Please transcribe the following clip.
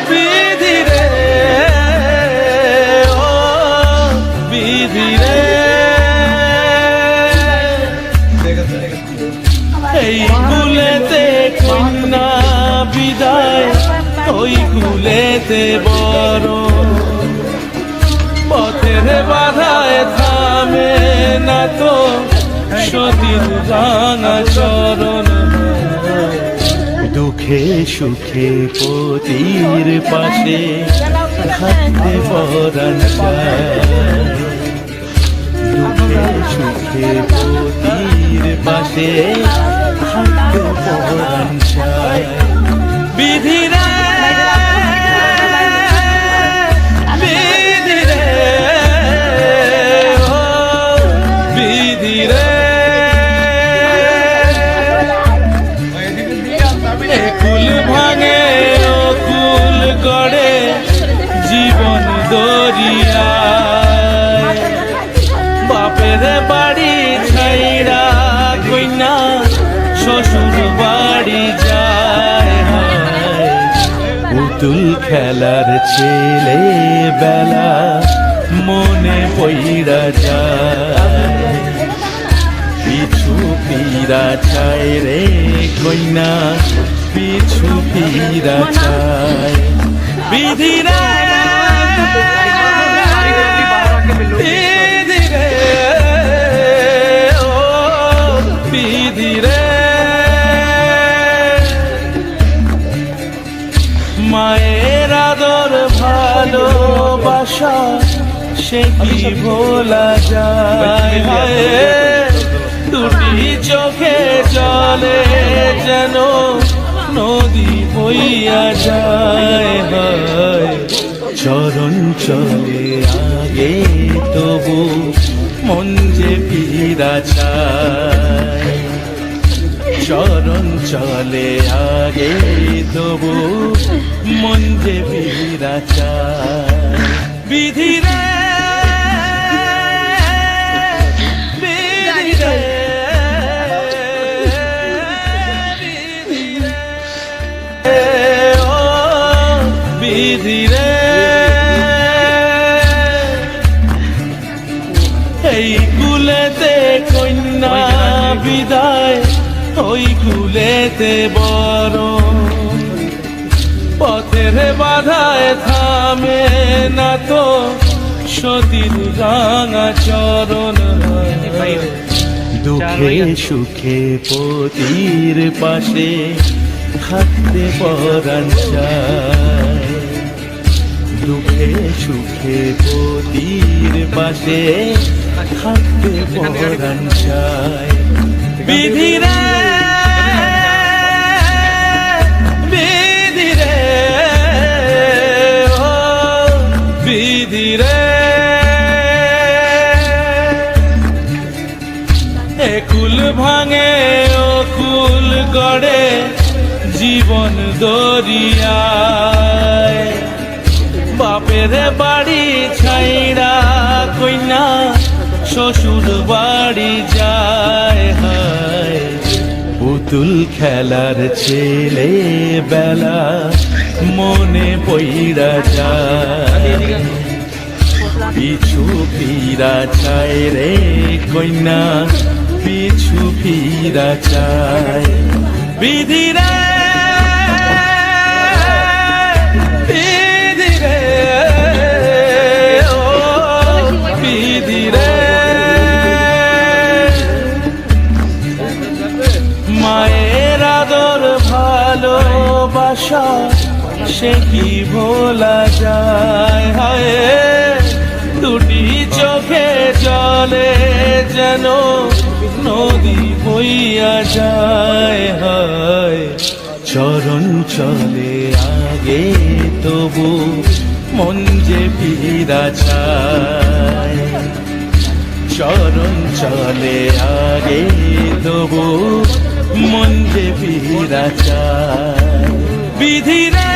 বিধি রে ও বিধি রে এই কুলেতে কন্যা বিদায় ওই কুলেতে বড় পথের বাধায় থামে না তো সতীর রাঙা চরণ দুঃখে সুখে পতির পাশে থাকতে পরাণ চায় দুঃখে সুখে পতির পাশে থাকতে পরাণ চায় বিধি রে বিধি রে ও বিধি রে কুল ভাঙে ও কুল গড়ে জীবন দরিয়ায় বাপের বাড়ি ছাইরা কইনা শ্বশুর বাড়ি যায় পুতুল খেলার ছেলে বেলা মনে পইরা যায় পিছু পীরা চায় রে কইনা পিছু পীরা চায় বিধি রে বিধি রে ও বিধি রে মায়ের আদর ভালোবাসা সে কি ভোলা যায় দুটি চোখে জলে যেন নদী বইয়া যায় চরণ চলে আগে তবু মন যে পীড়া চায় চরণ চলে আগে তবু মন যে পীড়া চায় বিধি রে বিধি রে এই কুলেতে কন্যা বিদায় ওই কুলেতে বড় পথের বাধায় থামে না তো সতীর রাঙা চরণ দুঃখে সুখে পতির পাশে থাকতে পরাণ চায় দুঃখে সুখে পতির পাশে থাকতে পরাণ চায় বিধি রে বিধি রে ও বিধি রে এ কুল ভাঙে ও কুল গড়ে জীবন দরিয়ায় বাপের বাড়ি ছাইরা কইনা শ্বশুর বাড়ি যায় পুতুল খেলার ছেলে বেলা মনে পইরা যায় পিছু পীরা চায় রে কইনা পিছু পীরা চায় বিধি রে বিধি রে ও বিধি রে মায়ের আদর ভালোবাসা সে কি ভোলা যায় দুটি চোখে জলে যেন নদী বইয়া যায় চরণ চলে আগে তবু মন যে পীড়া চায় চরণ চলে আগে তবু মন যে পীড়া চায় বিধি রে